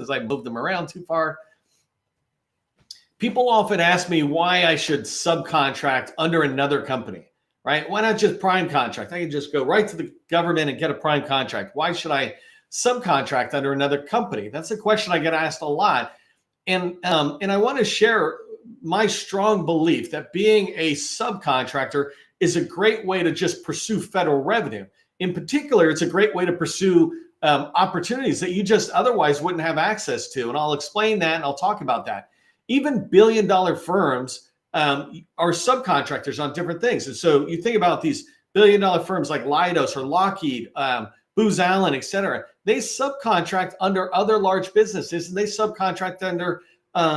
as I moved them around too far. People often ask me why I should subcontract under another company, right? Why not just prime contract? I can just go right to the government and get a prime contract. Why should I subcontract under another company? That's a question I get asked a lot. And I want to share my strong belief that being a subcontractor is a great way to just pursue federal revenue. In particular, it's a great way to pursue opportunities that you just otherwise wouldn't have access to. And I'll explain that and I'll talk about that. Even billion-dollar firms are subcontractors on different things. And so you think about these billion-dollar firms like Leidos or Lockheed, Booz Allen, et cetera. They subcontract under other large businesses, and they subcontract under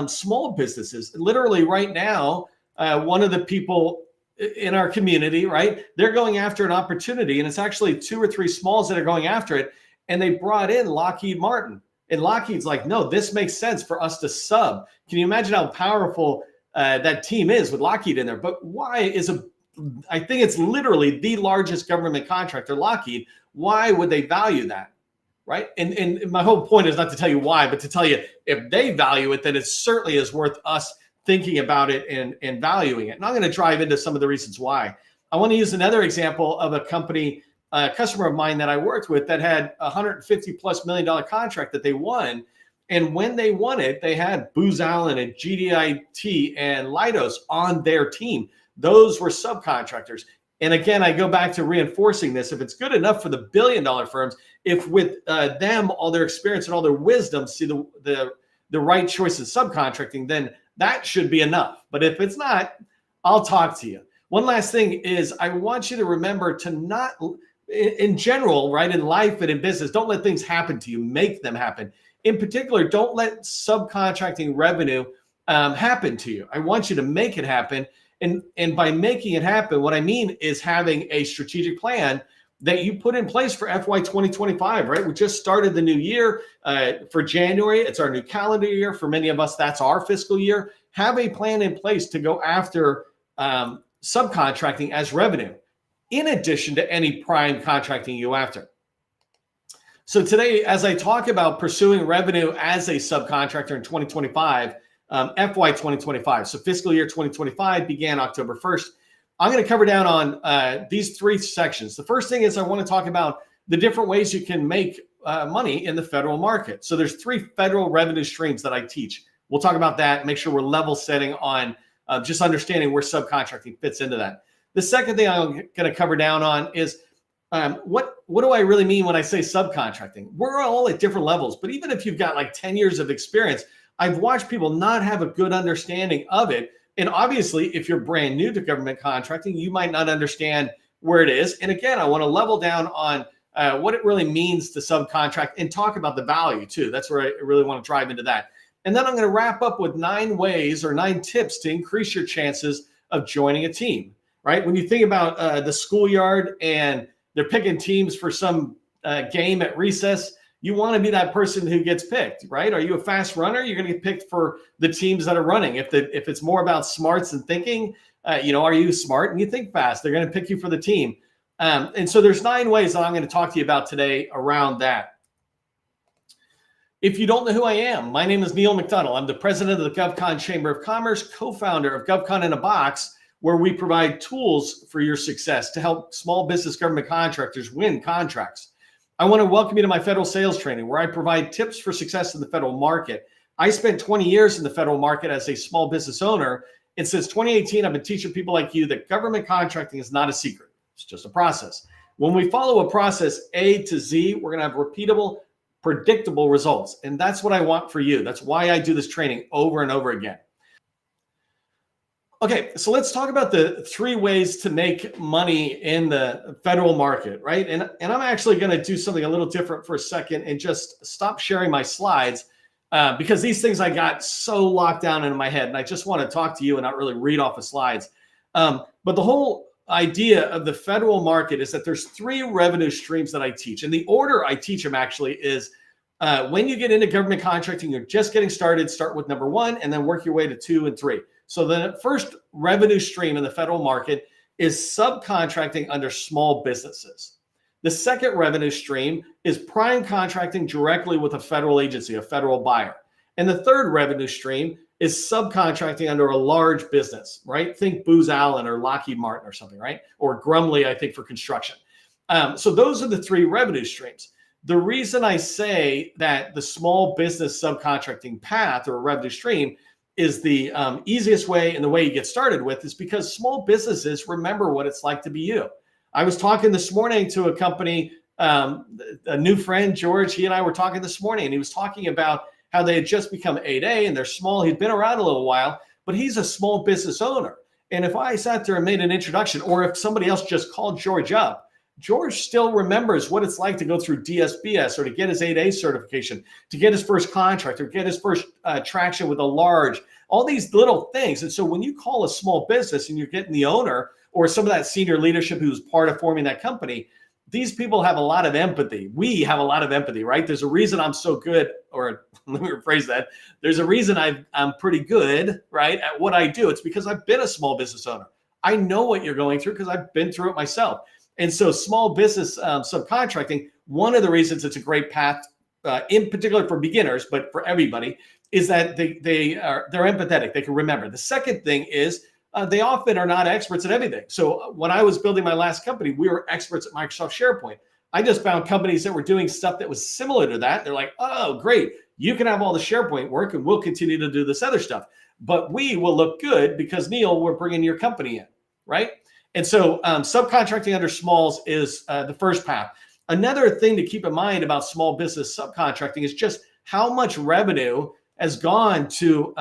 small businesses. Literally right now, one of the people in our community, right, they're going after an opportunity, and it's actually 2 or 3 smalls that are going after it, and they brought in Lockheed Martin. And Lockheed's like, no, this makes sense for us to sub. Can you imagine how powerful that team is with Lockheed in there? But why is I think it's literally the largest government contractor, Lockheed. Why would they value that, right? And my whole point is not to tell you why, but to tell you if they value it, then it certainly is worth us thinking about it and valuing it. And I'm going to drive into some of the reasons why. I want to use another example of a company, a customer of mine that I worked with that had $150+ million contract that they won. And when they won it, they had Booz Allen and GDIT and Leidos on their team. Those were subcontractors. And again, I go back to reinforcing this. If it's good enough for the billion-dollar firms, if with them, all their experience and all their wisdom, see the right choice in subcontracting, then that should be enough. But if it's not, I'll talk to you. One last thing is I want you to remember to not, in general, right, in life and in business, don't let things happen to you. Make them happen. In particular, don't let subcontracting revenue happen to you. I want you to make it happen. And by making it happen, what I mean is having a strategic plan that you put in place for FY2025, right? We just started the new year for January. It's our new calendar year. For many of us, that's our fiscal year. Have a plan in place to go after subcontracting as revenue, in addition to any prime contracting you after. So today, as I talk about pursuing revenue as a subcontractor in 2025, FY2025, so fiscal year 2025 began October 1st. I'm going to cover down on these 3 sections. The first thing is I want to talk about the different ways you can make money in the federal market. So there's 3 federal revenue streams that I teach. We'll talk about that, make sure we're level setting on just understanding where subcontracting fits into that. The second thing I'm going to cover down on is what do I really mean when I say subcontracting? We're all at different levels, but even if you've got like 10 years of experience, I've watched people not have a good understanding of it. And obviously, if you're brand new to government contracting, you might not understand where it is. And again, I want to level down on what it really means to subcontract and talk about the value too. That's where I really want to drive into that. And then I'm going to wrap up with 9 ways or 9 tips to increase your chances of joining a team, right? When you think about the schoolyard and they're picking teams for some game at recess, you want to be that person who gets picked, right? Are you a fast runner? You're going to get picked for the teams that are running. If it's more about smarts and thinking, are you smart and you think fast? They're going to pick you for the team. And so there's 9 ways that I'm going to talk to you about today around that. If you don't know who I am, my name is Neil McDonald. I'm the president of the GovCon Chamber of Commerce, co-founder of GovCon in a Box, where we provide tools for your success to help small business government contractors win contracts. I want to welcome you to my federal sales training, where I provide tips for success in the federal market. I spent 20 years in the federal market as a small business owner. And since 2018, I've been teaching people like you that government contracting is not a secret. It's just a process. When we follow a process A to Z, we're going to have repeatable, predictable results. And that's what I want for you. That's why I do this training over and over again. Okay, so let's talk about the 3 ways to make money in the federal market, right? And I'm actually going to do something a little different for a second and just stop sharing my slides because these things I got so locked down in my head, and I just want to talk to you and not really read off the slides. But the whole idea of the federal market is that there's 3 revenue streams that I teach. And the order I teach them actually is when you get into government contracting, you're just getting started, start with number 1 and then work your way to 2 and 3. So the first revenue stream in the federal market is subcontracting under small businesses. The second revenue stream is prime contracting directly with a federal agency, a federal buyer. And the third revenue stream is subcontracting under a large business, right? Think Booz Allen or Lockheed Martin or something, right? Or Grumley, I think, for construction. So those are the three revenue streams. The reason I say that the small business subcontracting path or revenue stream is the easiest way and the way you get started with is because small businesses remember what it's like to be you. I was talking this morning to a company, a new friend, George, he and I were talking this morning, and he was talking about how they had just become 8A and they're small. He'd been around a little while, but he's a small business owner. And if I sat there and made an introduction, or if somebody else just called George up, George still remembers what it's like to go through DSBS or to get his 8A certification, to get his first contract or get his first traction with a large, all these little things. And so when you call a small business and you're getting the owner or some of that senior leadership who's part of forming that company, these people have a lot of empathy. We have a lot of empathy, right? There's a reason I'm so good, or let me rephrase that. There's a reason I'm pretty good, right, at what I do. It's because I've been a small business owner. I know what you're going through because I've been through it myself. And so small business subcontracting, one of the reasons it's a great path, in particular for beginners, but for everybody, is that they're empathetic. They can remember. The second thing is they often are not experts at everything. So when I was building my last company, we were experts at Microsoft SharePoint. I just found companies that were doing stuff that was similar to that. They're like, oh, great. You can have all the SharePoint work and we'll continue to do this other stuff. But we will look good because, Neil, we're bringing your company in, right? And so subcontracting under smalls is the first path. Another thing to keep in mind about small business subcontracting is just how much revenue has gone to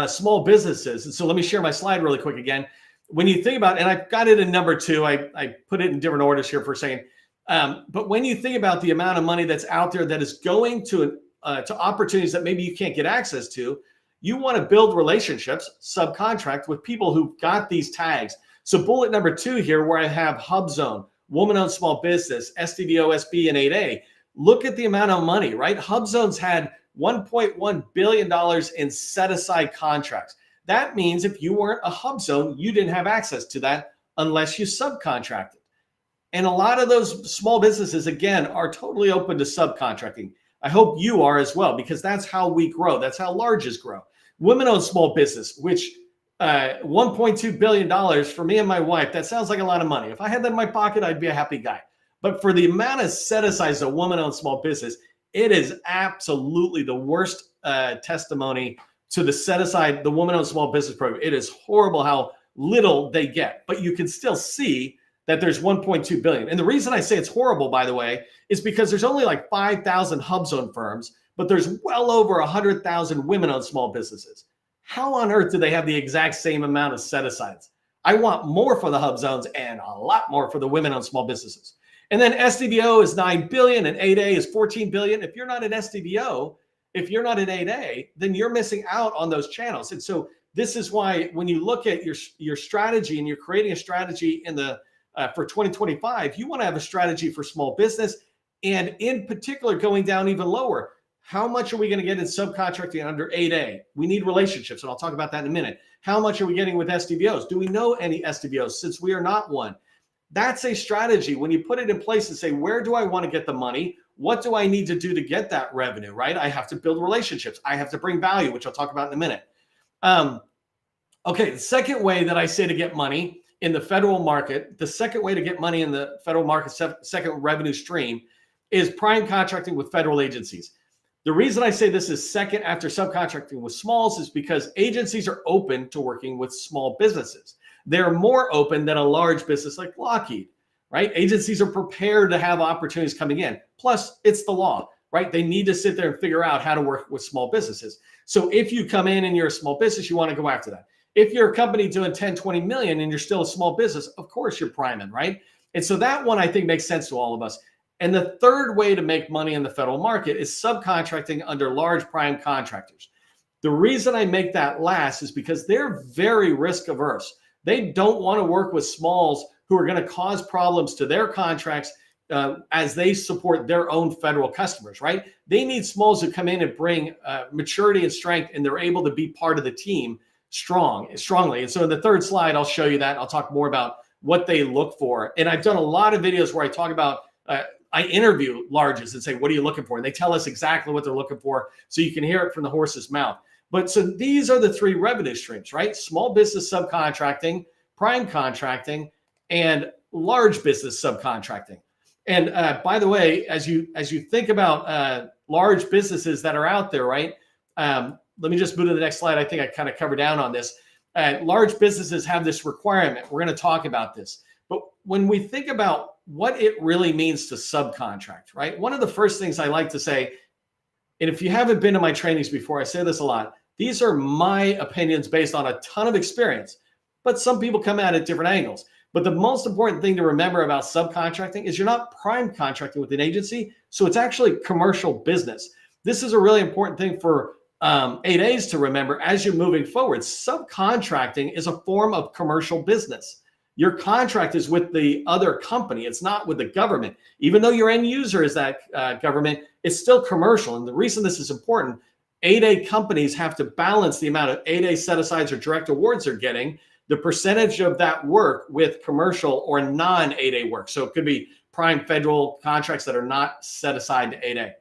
small businesses. And so let me share my slide really quick again. When you think about, and I've got it in number 2, I put it in different orders here for a second. But when you think about the amount of money that's out there that is going to opportunities that maybe you can't get access to, you want to build relationships, subcontract with people who've got these tags. So bullet number 2 here, where I have HubZone, woman-owned small business, SDVO, SB, and 8A. Look at the amount of money, right? HubZone's had $1.1 billion in set-aside contracts. That means if you weren't a HubZone, you didn't have access to that unless you subcontracted. And a lot of those small businesses, again, are totally open to subcontracting. I hope you are as well, because that's how we grow. That's how larges grow. Women-owned small business, which $1.2 billion for me and my wife, that sounds like a lot of money. If I had that in my pocket, I'd be a happy guy. But for the amount of set-asides a woman-owned small business, it is absolutely the worst testimony to the set-aside, the woman-owned small business program. It is horrible how little they get, but you can still see that there's 1.2 billion. And the reason I say it's horrible, by the way, is because there's only like 5,000 HubZone firms, but there's well over 100,000 women-owned small businesses. How on earth do they have the exact same amount of set-asides? I want more for the HubZones and a lot more for the women-owned small businesses. And then SDVO is 9 billion and 8A is 14 billion. If you're not an SDVO, if you're not an 8A, then you're missing out on those channels. And so this is why when you look at your strategy and you're creating a strategy in the for 2025, you want to have a strategy for small business, and in particular going down even lower. How much are we going to get in subcontracting under 8A? We need relationships, and I'll talk about that in a minute. How much are we getting with SDVOs? Do we know any SDVOs since we are not one? That's a strategy. When you put it in place and say, where do I want to get the money? What do I need to do to get that revenue, right? I have to build relationships. I have to bring value, which I'll talk about in a minute. Okay, the second way that I say to get money in the federal market, the second way to get money in the federal market, second revenue stream, is prime contracting with federal agencies. The reason I say this is second after subcontracting with smalls is because agencies are open to working with small businesses. They're more open than a large business like Lockheed, right? Agencies are prepared to have opportunities coming in. Plus, it's the law, right? They need to sit there and figure out how to work with small businesses. So if you come in and you're a small business, you want to go after that. If you're a company doing 10, 20 million and you're still a small business, of course you're priming, right? And so that one I think makes sense to all of us. And the third way to make money in the federal market is subcontracting under large prime contractors. The reason I make that last is because they're very risk averse. They don't want to work with smalls who are going to cause problems to their contracts as they support their own federal customers, right? They need smalls who come in and bring maturity and strength, and they're able to be part of the team strongly. And so in the third slide, I'll show you that. I'll talk more about what they look for. And I've done a lot of videos where I talk about, I interview larges and say, what are you looking for? And they tell us exactly what they're looking for, so you can hear it from the horse's mouth. But so these are the three revenue streams, right? Small business subcontracting, prime contracting, and large business subcontracting. And by the way, as you think about large businesses that are out there, right? Let me just move to the next slide. I think I kind of covered down on this. Large businesses have this requirement. We're going to talk about this. But when we think about what it really means to subcontract, right? One of the first things I like to say, and if you haven't been to my trainings before, I say this a lot. These are my opinions based on a ton of experience, but some people come at it different angles. But the most important thing to remember about subcontracting is you're not prime contracting with an agency, so it's actually commercial business. This is a really important thing for 8As to remember as you're moving forward. Subcontracting is a form of commercial business. Your contract is with the other company. It's not with the government. Even though your end user is that government, it's still commercial. And the reason this is important, 8A companies have to balance the amount of 8A set-asides or direct awards they're getting, the percentage of that work with commercial or non-8A work. So it could be prime federal contracts that are not set aside to 8A.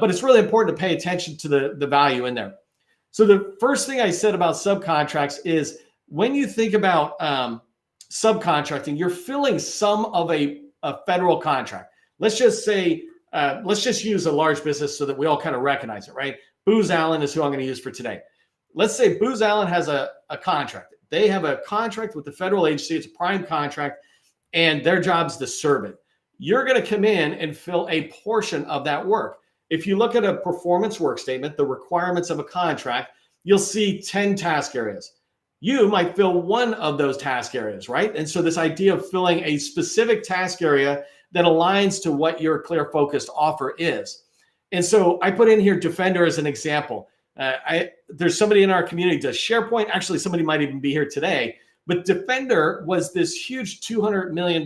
But it's really important to pay attention to the value in there. So the first thing I said about subcontracts is when you think about subcontracting, you're filling some of a federal contract. Let's just say, let's just use a large business so that we all kind of recognize it, right? Booz Allen is who I'm going to use for today. Let's say Booz Allen has a contract. They have a contract with the federal agency. It's a prime contract, and their job is to serve it. You're going to come in and fill a portion of that work. If you look at a performance work statement, the requirements of a contract, you'll see 10 task areas. You might fill one of those task areas, right? And so this idea of filling a specific task area that aligns to what your clear focused offer is. And so I put in here Defender as an example. There's somebody in our community does SharePoint. Actually, somebody might even be here today. But Defender was this huge $200 million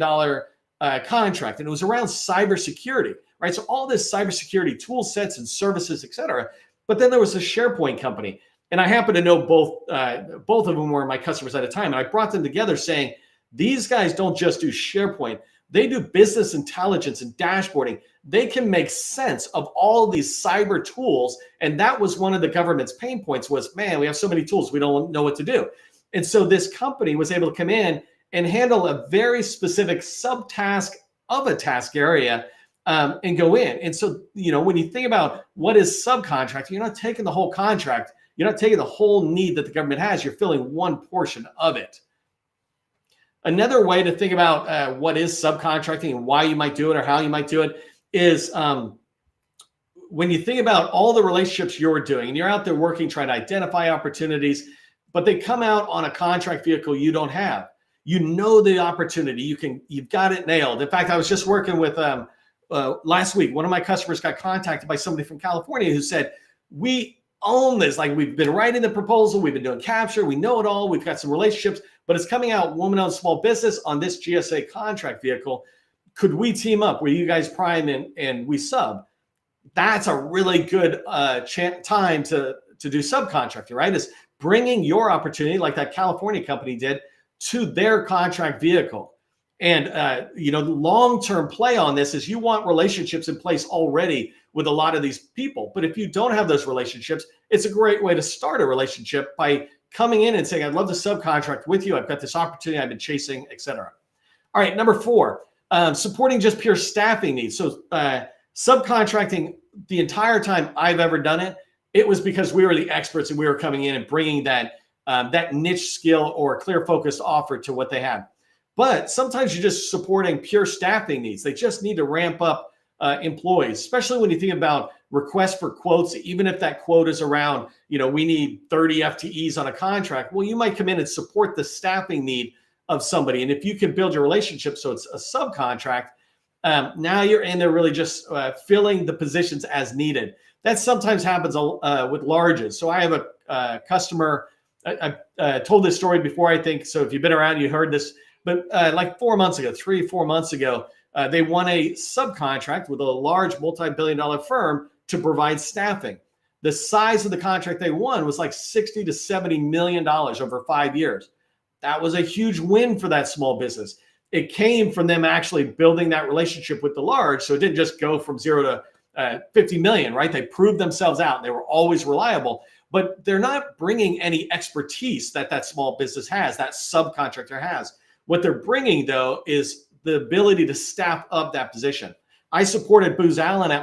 contract, and it was around cybersecurity, right? So all this cybersecurity tool sets and services, et cetera. But then there was a SharePoint company. And I happen to know both of them were my customers at a time. And I brought them together saying, these guys don't just do SharePoint. They do business intelligence and dashboarding. They can make sense of all of these cyber tools. And that was one of the government's pain points was, man, we have so many tools, we don't know what to do. And so this company was able to come in and handle a very specific subtask of a task area and go in. And so, you know, when you think about what is subcontracting, you're not taking the whole contract. You're not taking the whole need that the government has. You're filling one portion of it. Another way to think about what is subcontracting and why you might do it or how you might do it is when you think about all the relationships you're doing and you're out there working, trying to identify opportunities, but they come out on a contract vehicle you don't have. You know the opportunity. You've got it nailed. In fact, I was just working with last week. One of my customers got contacted by somebody from California who said, we own this. Like, we've been writing the proposal, we've been doing capture, we know it all, we've got some relationships, but it's coming out woman-owned small business on this GSA contract vehicle. Could we team up where you guys prime and we sub? That's a really good time to do subcontracting, right? Is bringing your opportunity, like that California company did, to their contract vehicle. And you know, the long-term play on this is you want relationships in place already with a lot of these people. But if you don't have those relationships, it's a great way to start a relationship by coming in and saying, I'd love to subcontract with you. I've got this opportunity I've been chasing, et cetera. All right, number 4, supporting just pure staffing needs. So subcontracting, the entire time I've ever done it, it was because we were the experts and we were coming in and bringing that niche skill or clear focused offer to what they had. But sometimes you're just supporting pure staffing needs. They just need to ramp up employees, especially when you think about requests for quotes. Even if that quote is around, you know, we need 30 FTEs on a contract. Well, you might come in and support the staffing need of somebody. And if you can build your relationship so it's a subcontract, now you're in there really just filling the positions as needed. That sometimes happens with larges. So I have a customer, I told this story before, I think. So if you've been around, you heard this. But like 4 months ago, 3-4 months ago, they won a subcontract with a large multi-billion-dollar firm to provide staffing. The size of the contract they won was like $60 to $70 million over 5 years. That was a huge win for that small business. It came from them actually building that relationship with the large. So it didn't just go from 0 to 50 million, right? They proved themselves out. They were always reliable, but they're not bringing any expertise that small business has, that subcontractor has. What they're bringing, though, is the ability to staff up that position. I supported Booz Allen at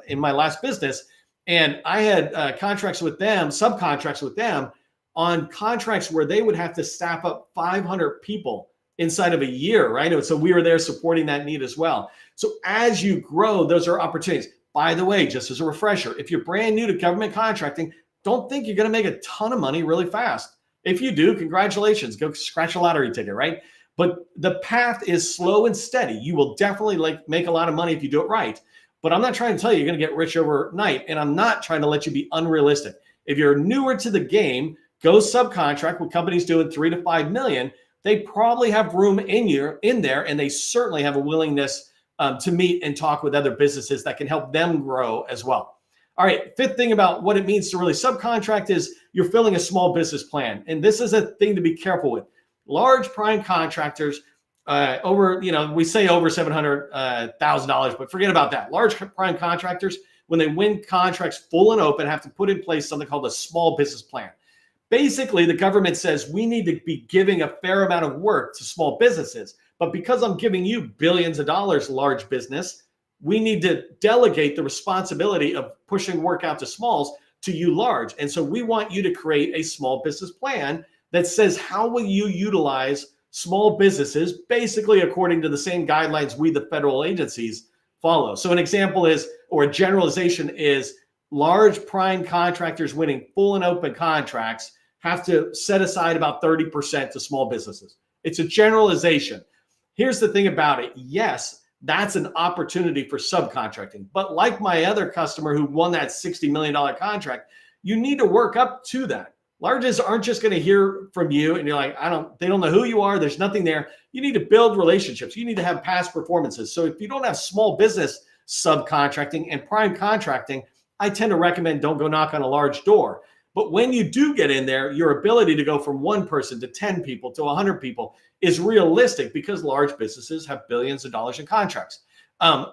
in my last business, and I had contracts with them, subcontracts with them on contracts where they would have to staff up 500 people inside of a year, right? And so we were there supporting that need as well. So as you grow, those are opportunities. By the way, just as a refresher, if you're brand new to government contracting, don't think you're going to make a ton of money really fast. If you do, congratulations, go scratch a lottery ticket, right? But the path is slow and steady. You will definitely make a lot of money if you do it right. But I'm not trying to tell you you're going to get rich overnight, and I'm not trying to let you be unrealistic. If you're newer to the game, go subcontract with companies doing 3 to 5 million. They probably have room in there, and they certainly have a willingness to meet and talk with other businesses that can help them grow as well. All right, fifth thing about what it means to really subcontract is you're filling a small business plan. And this is a thing to be careful with. Large prime contractors we say over $700,000, but forget about that. Large prime contractors, when they win contracts full and open, have to put in place something called a small business plan. Basically, the government says we need to be giving a fair amount of work to small businesses. But because I'm giving you billions of dollars, large business, we need to delegate the responsibility of pushing work out to smalls to you large. And so we want you to create a small business plan that says, how will you utilize small businesses, basically according to the same guidelines we, the federal agencies, follow. So an example is, or a generalization is, large prime contractors winning full and open contracts have to set aside about 30% to small businesses. It's a generalization. Here's the thing about it. Yes, that's an opportunity for subcontracting. But like my other customer who won that $60 million contract, you need to work up to that. Larges aren't just going to hear from you and you're like, they don't know who you are. There's nothing there. You need to build relationships. You need to have past performances. So if you don't have small business subcontracting and prime contracting, I tend to recommend don't go knock on a large door. But when you do get in there, your ability to go from 1 person to 10 people to 100 people is realistic because large businesses have billions of dollars in contracts.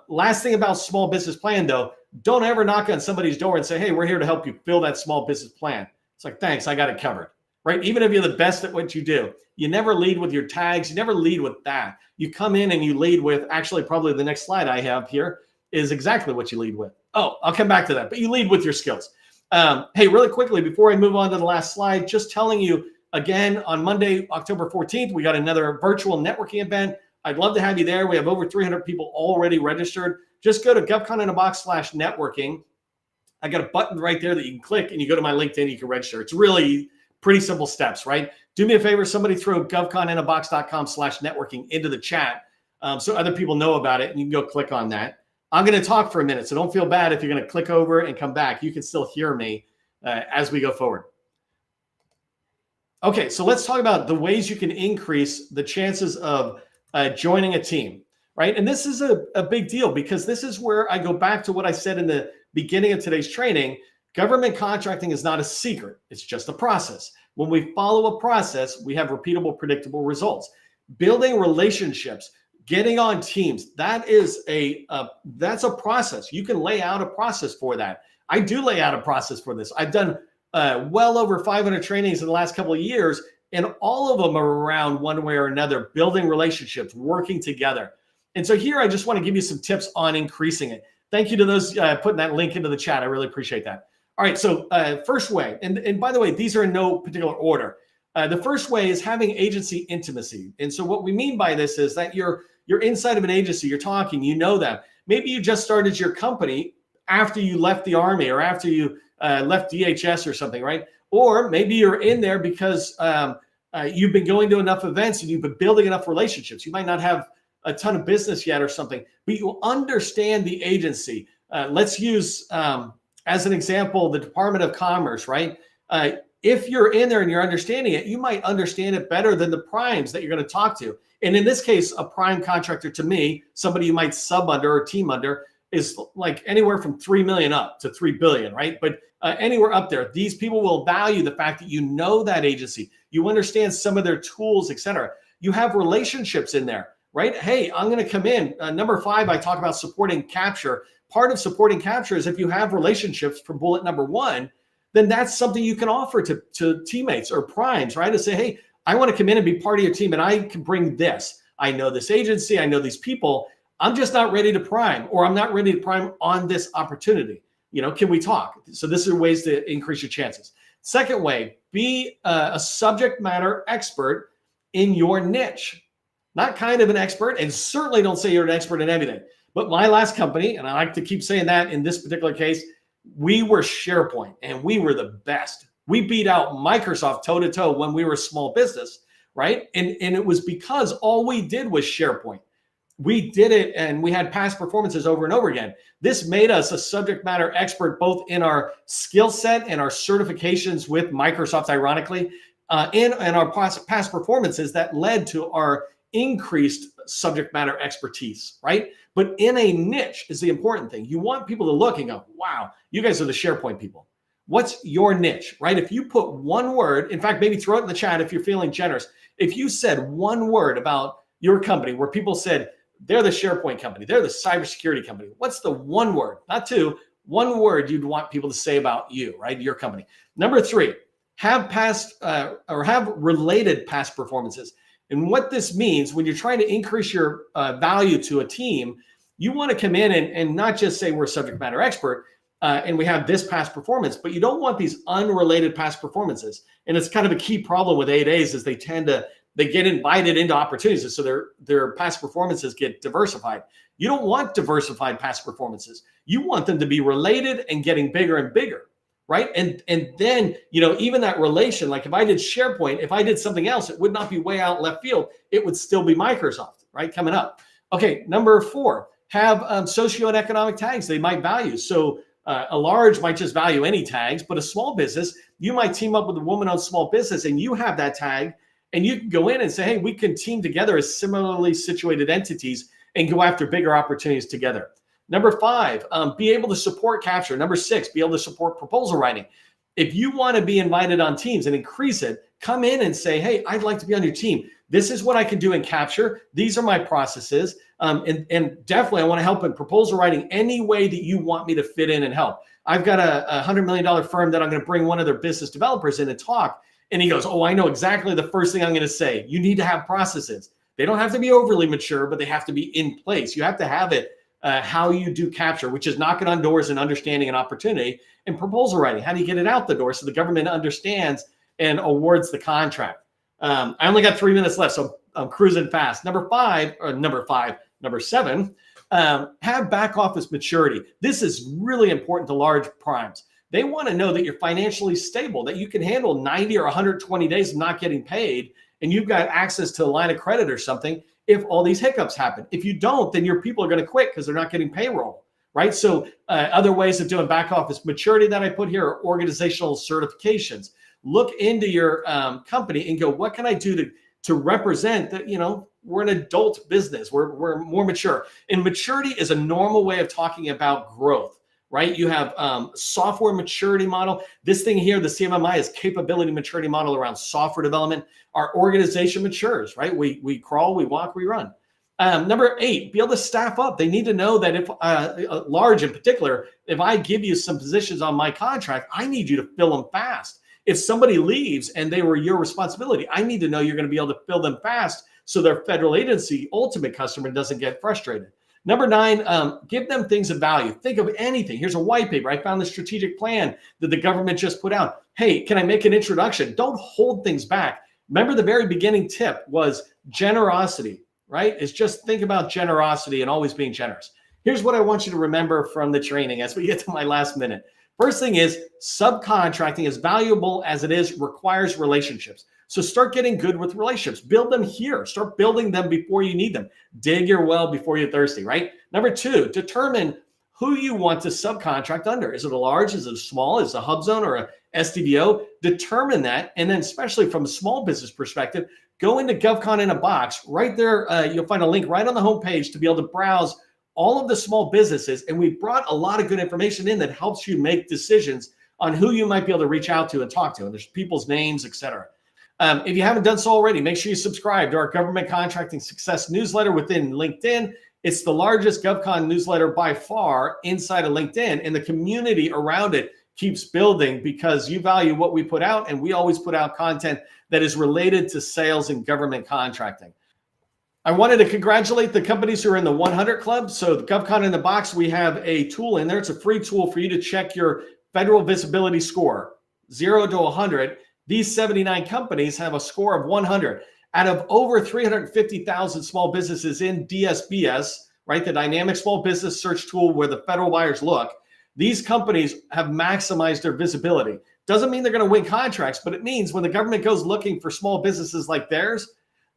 Last thing about small business plan, though, don't ever knock on somebody's door and say, hey, we're here to help you fill that small business plan. It's like, thanks, I got it covered, right? Even if you're the best at what you do, you never lead with your tags. You never lead with that. You come in and you lead with, actually, probably the next slide I have here is exactly what you lead with. Oh, I'll come back to that, but you lead with your skills. Hey, really quickly, before I move on to the last slide, just telling you again, on Monday, October 14th, we got another virtual networking event. I'd love to have you there. We have over 300 people already registered. Just go to govconinAbox/networking. I got a button right there that you can click and you go to my LinkedIn, you can register. It's really pretty simple steps, right? Do me a favor, somebody throw govconinabox.com/networking into the chat so other people know about it and you can go click on that. I'm going to talk for a minute, so don't feel bad if you're going to click over and come back. You can still hear me as we go forward. Okay, so let's talk about the ways you can increase the chances of joining a team, right? And this is a big deal because this is where I go back to what I said in the beginning of today's training. Government contracting is not a secret. It's just a process. When we follow a process, we have repeatable, predictable results. Building relationships, getting on teams, that's a process. You can lay out a process for that. I do lay out a process for this. I've done well over 500 trainings in the last couple of years, and all of them are around one way or another, building relationships, working together. And so here, I just want to give you some tips on increasing it. Thank you to those putting that link into the chat. I really appreciate that. All right, so first way, and by the way, these are in no particular order. The first way is having agency intimacy. And so what we mean by this is that you're inside of an agency, you're talking, you know them. Maybe you just started your company after you left the Army or after you left DHS or something, right? Or maybe you're in there because you've been going to enough events and you've been building enough relationships. You might not have a ton of business yet or something, but you understand the agency. Let's use, as an example, the Department of Commerce, right? If you're in there and you're understanding it, you might understand it better than the primes that you're going to talk to. And in this case, a prime contractor to me, somebody you might sub under or team under, is like anywhere from 3 million up to 3 billion, right? But anywhere up there, these people will value the fact that you know that agency, you understand some of their tools, etc. You have relationships in there, right? Hey, I'm going to come in. Number 5, I talk about supporting capture. Part of supporting capture is if you have relationships from bullet number 1, then that's something you can offer to teammates or primes, right? To say, hey, I want to come in and be part of your team and I can bring this. I know this agency, I know these people. I'm just not ready to prime, or I'm not ready to prime on this opportunity. Can we talk? So this are ways to increase your chances. Second way, be a subject matter expert in your niche. Not kind of an expert, and certainly don't say you're an expert in everything. But my last company, and I like to keep saying that in this particular case, we were SharePoint and we were the best. We beat out Microsoft toe to toe when we were a small business, right? And it was because all we did was SharePoint. We did it and we had past performances over and over again. This made us a subject matter expert, both in our skill set and our certifications with Microsoft, ironically, and our past performances that led to our increased subject matter expertise, right? But in a niche is the important thing. You want people to look and go, wow, you guys are the SharePoint people. What's your niche, right? If you put one word, in fact, maybe throw it in the chat if you're feeling generous. If you said one word about your company where people said they're the SharePoint company, they're the cybersecurity company, what's the one word, not two, one word you'd want people to say about you, right? Your company. Number 3, have past or have related past performances. And what this means when you're trying to increase your value to a team, you want to come in and not just say we're a subject matter expert and we have this past performance, but you don't want these unrelated past performances. And it's kind of a key problem with 8As is they get invited into opportunities. And so their past performances get diversified. You don't want diversified past performances. You want them to be related and getting bigger and bigger. Right. And then, even that relation, like if I did SharePoint, if I did something else, it would not be way out left field. It would still be Microsoft, right? Coming up. Okay. Number 4, have socioeconomic tags they might value. So a large might just value any tags, but a small business, you might team up with a woman-owned small business and you have that tag and you can go in and say, hey, we can team together as similarly situated entities and go after bigger opportunities together. Number 5, be able to support capture. Number 6, be able to support proposal writing. If you want to be invited on teams and increase it, come in and say, hey, I'd like to be on your team. This is what I can do in capture. These are my processes. And definitely I want to help in proposal writing any way that you want me to fit in and help. I've got a $100 million firm that I'm going to bring one of their business developers in and talk. And he goes, oh, I know exactly the first thing I'm going to say. You need to have processes. They don't have to be overly mature, but they have to be in place. You have to have it. How you do capture, which is knocking on doors and understanding an opportunity, and proposal writing. How do you get it out the door so the government understands and awards the contract? I only got 3 minutes left, so I'm cruising fast. Number 7, have back office maturity. This is really important to large primes. They want to know that you're financially stable, that you can handle 90 or 120 days of not getting paid, and you've got access to a line of credit or something if all these hiccups happen. If you don't, then your people are going to quit because they're not getting payroll, right? So other ways of doing back office maturity that I put here are organizational certifications. Look into your company and go, what can I do to represent that, we're an adult business, we're more mature. And maturity is a normal way of talking about growth, right? You have software maturity model. This thing here, the CMMI, is capability maturity model around software development. Our organization matures, right? We crawl, we walk, we run. Number 8, be able to staff up. They need to know that if large in particular, if I give you some positions on my contract, I need you to fill them fast. If somebody leaves and they were your responsibility, I need to know you're going to be able to fill them fast so their federal agency ultimate customer doesn't get frustrated. Number 9, give them things of value. Think of anything. Here's a white paper. I found the strategic plan that the government just put out. Hey, can I make an introduction? Don't hold things back. Remember the very beginning tip was generosity, right? It's just think about generosity and always being generous. Here's what I want you to remember from the training as we get to my last minute. First thing is subcontracting, as valuable as it is, requires relationships. So start getting good with relationships. Build them here. Start building them before you need them. Dig your well before you're thirsty, right? Number 2, determine who you want to subcontract under. Is it a large? Is it a small? Is it a hub zone or a SDVO? Determine that. And then especially from a small business perspective, go into GovCon in a box. Right there, you'll find a link right on the homepage to be able to browse all of the small businesses, and we brought a lot of good information in that helps you make decisions on who you might be able to reach out to and talk to. And there's people's names, etc. If you haven't done so already, make sure you subscribe to our Government Contracting Success newsletter within LinkedIn. It's the largest GovCon newsletter by far inside of LinkedIn, and the community around it keeps building because you value what we put out, and we always put out content that is related to sales and government contracting. I wanted to congratulate the companies who are in the 100 Club. So the GovCon in the Box, we have a tool in there. It's a free tool for you to check your federal visibility score, 0 to 100. These 79 companies have a score of 100. Out of over 350,000 small businesses in DSBS, right, the Dynamic Small Business Search Tool where the federal buyers look, these companies have maximized their visibility. Doesn't mean they're going to win contracts, but it means when the government goes looking for small businesses like theirs,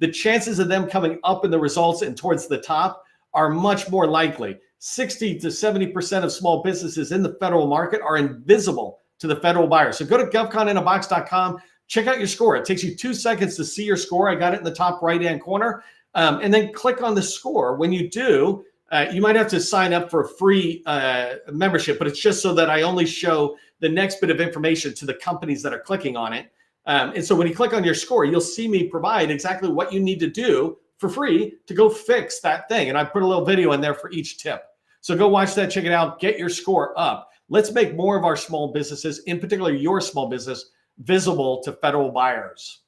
the chances of them coming up in the results and towards the top are much more likely. 60 to 70% of small businesses in the federal market are invisible to the federal buyer. So go to govconinAbox.com, check out your score. It takes you 2 seconds to see your score. I got it in the top right-hand corner. And then click on the score. When you do, you might have to sign up for a free membership, but it's just so that I only show the next bit of information to the companies that are clicking on it. And so when you click on your score, you'll see me provide exactly what you need to do for free to go fix that thing. And I put a little video in there for each tip. So go watch that, check it out, get your score up. Let's make more of our small businesses, in particular your small business, visible to federal buyers.